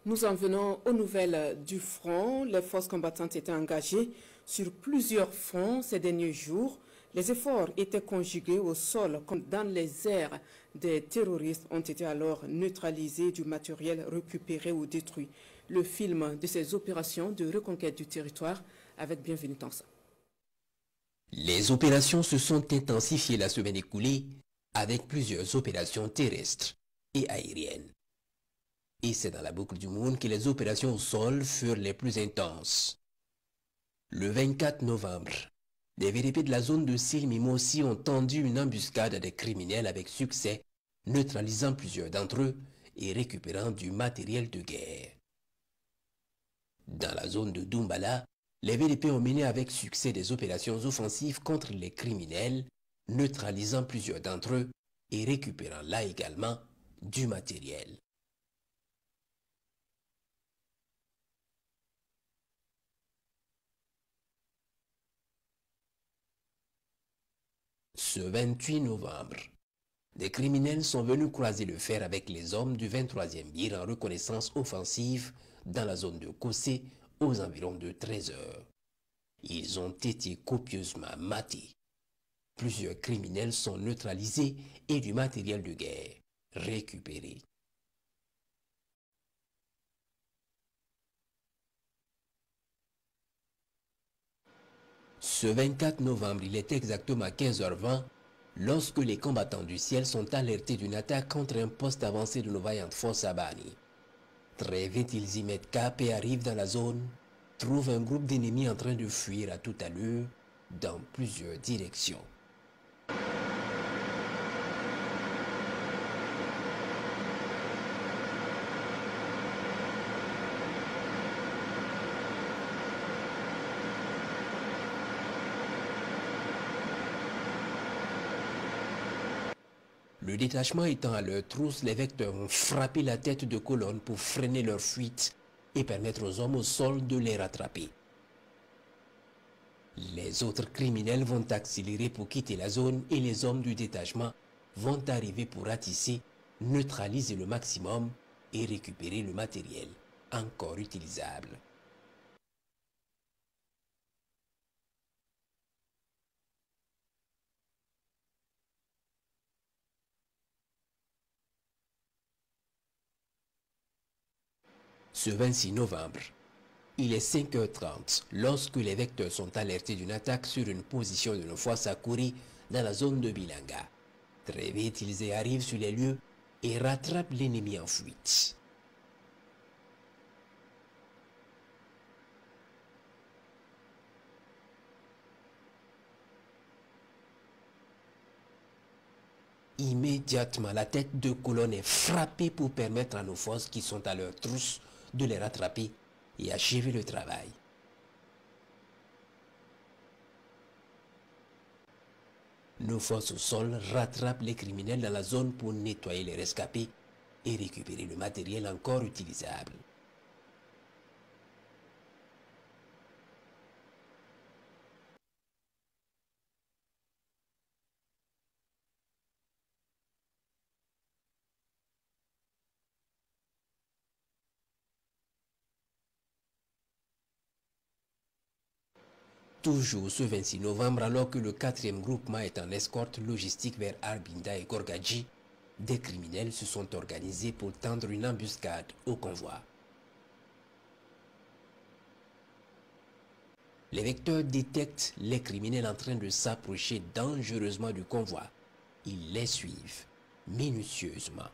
Nous en venons aux nouvelles du front. Les forces combattantes étaient engagées sur plusieurs fronts ces derniers jours. Les efforts étaient conjugués au sol comme dans les airs. Des terroristes ont été alors neutralisés, du matériel récupéré ou détruit. Le film de ces opérations de reconquête du territoire avec Bienvenue Tansa. Les opérations se sont intensifiées la semaine écoulée avec plusieurs opérations terrestres et aériennes. Et c'est dans la boucle du monde que les opérations au sol furent les plus intenses. Le 24 novembre, des VDP de la zone de Silmimossi ont tendu une embuscade à des criminels avec succès, neutralisant plusieurs d'entre eux et récupérant du matériel de guerre. Dans la zone de Doumbala, les VDP ont mené avec succès des opérations offensives contre les criminels, neutralisant plusieurs d'entre eux et récupérant là également du matériel. Ce 28 novembre, des criminels sont venus croiser le fer avec les hommes du 23e BIR en reconnaissance offensive dans la zone de Kossé aux environs de 13 heures. Ils ont été copieusement matés. Plusieurs criminels sont neutralisés et du matériel de guerre récupéré. Ce 24 novembre, il est exactement 15h20 lorsque les combattants du ciel sont alertés d'une attaque contre un poste avancé de nos vaillantes forces à Bani. Très vite, ils y mettent cap et arrivent dans la zone, trouvent un groupe d'ennemis en train de fuir à toute allure dans plusieurs directions. Le détachement étant à leur trousse, les vecteurs ont frappé la tête de colonne pour freiner leur fuite et permettre aux hommes au sol de les rattraper. Les autres criminels vont accélérer pour quitter la zone et les hommes du détachement vont arriver pour ratisser, neutraliser le maximum et récupérer le matériel encore utilisable. Ce 26 novembre, il est 5h30 lorsque les vecteurs sont alertés d'une attaque sur une position de nos forces à courir dans la zone de Bilanga. Très vite, ils y arrivent sur les lieux et rattrapent l'ennemi en fuite. Immédiatement, la tête de colonne est frappée pour permettre à nos forces qui sont à leur trousse de les rattraper et achever le travail. Nos forces au sol rattrapent les criminels dans la zone pour nettoyer les rescapés et récupérer le matériel encore utilisable. Toujours ce 26 novembre, alors que le 4e groupement est en escorte logistique vers Arbinda et Gorgadji, des criminels se sont organisés pour tendre une embuscade au convoi. Les vecteurs détectent les criminels en train de s'approcher dangereusement du convoi. Ils les suivent minutieusement.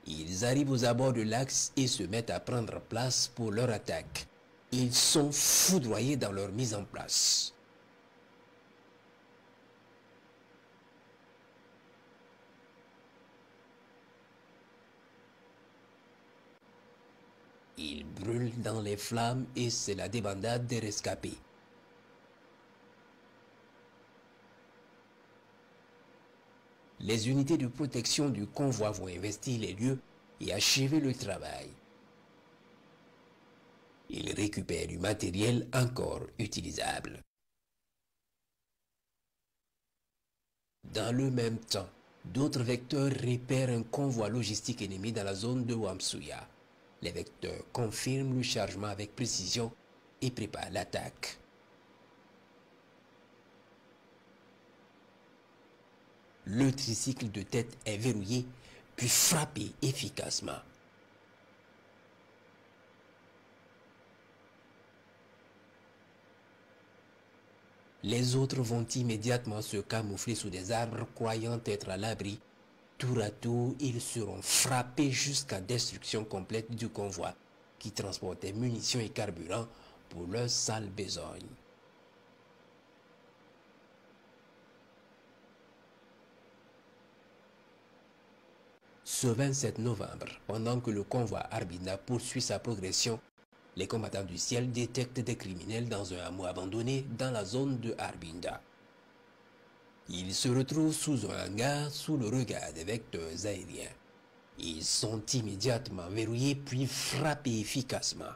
Ils arrivent aux abords de l'axe et se mettent à prendre place pour leur attaque. Ils sont foudroyés dans leur mise en place. Ils brûlent dans les flammes et c'est la débandade des rescapés. Les unités de protection du convoi vont investir les lieux et achever le travail. Ils récupèrent du matériel encore utilisable. Dans le même temps, d'autres vecteurs repèrent un convoi logistique ennemi dans la zone de Wamsuya. Les vecteurs confirment le chargement avec précision et préparent l'attaque. Le tricycle de tête est verrouillé, puis frappé efficacement. Les autres vont immédiatement se camoufler sous des arbres croyant être à l'abri. Tour à tour, ils seront frappés jusqu'à destruction complète du convoi qui transportait munitions et carburant pour leur sale besogne. Ce 27 novembre, pendant que le convoi Arbinda poursuit sa progression, les combattants du ciel détectent des criminels dans un hameau abandonné dans la zone de Arbinda. Ils se retrouvent sous un hangar sous le regard des vecteurs aériens. Ils sont immédiatement verrouillés puis frappés efficacement.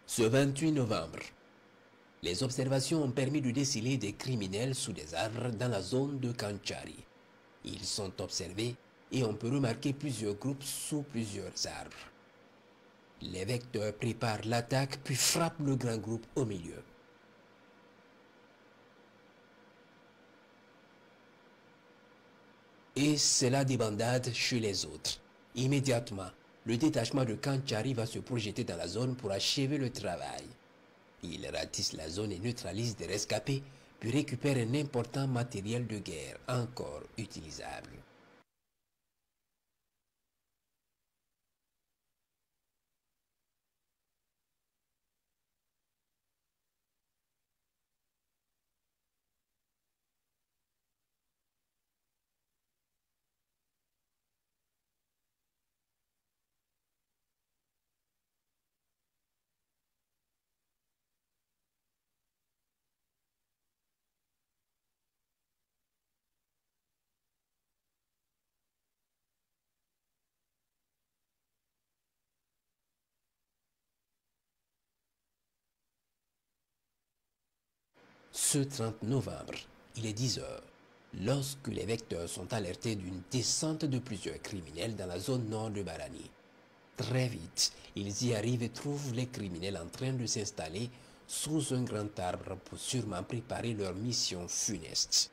Ce 28 novembre, les observations ont permis de déceler des criminels sous des arbres dans la zone de Kanchari. Ils sont observés et on peut remarquer plusieurs groupes sous plusieurs arbres. Les vecteurs préparent l'attaque puis frappent le grand groupe au milieu. Et c'est la débandade chez les autres. Immédiatement, le détachement de Kanchari va se projeter dans la zone pour achever le travail. Il ratisse la zone et neutralise des rescapés, puis récupère un important matériel de guerre encore utilisable. Ce 30 novembre, il est 10 heures, lorsque les vecteurs sont alertés d'une descente de plusieurs criminels dans la zone nord de Barani. Très vite, ils y arrivent et trouvent les criminels en train de s'installer sous un grand arbre pour sûrement préparer leur mission funeste.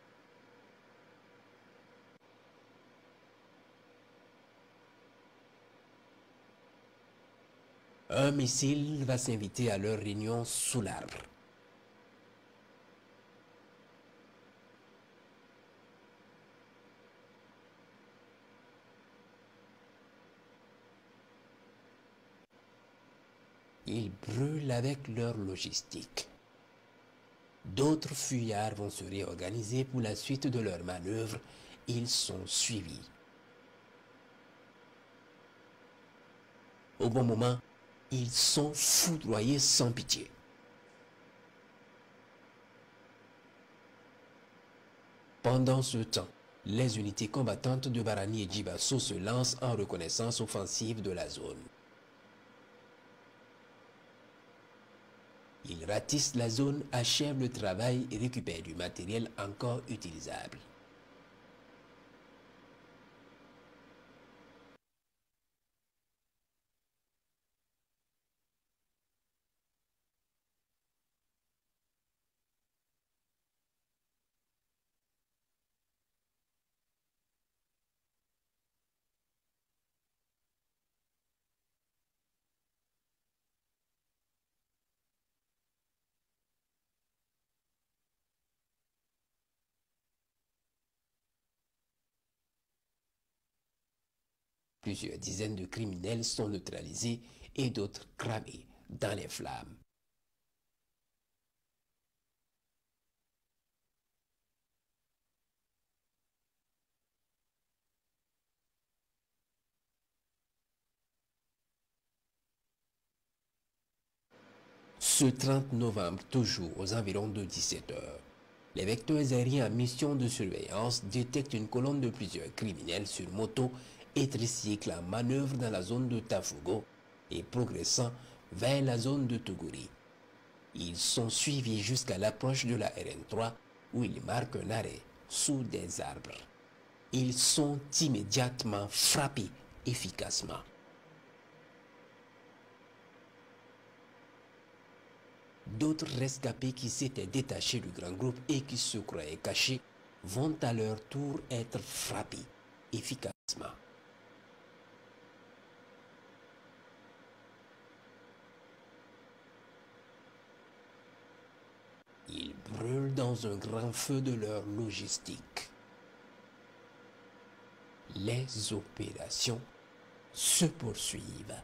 Un missile va s'inviter à leur réunion sous l'arbre. Ils brûlent avec leur logistique. D'autres fuyards vont se réorganiser pour la suite de leur manœuvre. Ils sont suivis. Au bon moment, ils sont foudroyés sans pitié. Pendant ce temps, les unités combattantes de Barani et Djibasso se lancent en reconnaissance offensive de la zone. Ils ratissent la zone, achèvent le travail et récupèrent du matériel encore utilisable. Plusieurs dizaines de criminels sont neutralisés et d'autres cramés dans les flammes. Ce 30 novembre, toujours aux environs de 17 heures, les vecteurs aériens en mission de surveillance détectent une colonne de plusieurs criminels sur moto et tricycle en manœuvre dans la zone de Tafugo et progressant vers la zone de Tuguri. Ils sont suivis jusqu'à l'approche de la RN3 où ils marquent un arrêt sous des arbres. Ils sont immédiatement frappés efficacement. D'autres rescapés qui s'étaient détachés du grand groupe et qui se croyaient cachés vont à leur tour être frappés efficacement. Ils brûlent dans un grand feu de leur logistique. Les opérations se poursuivent.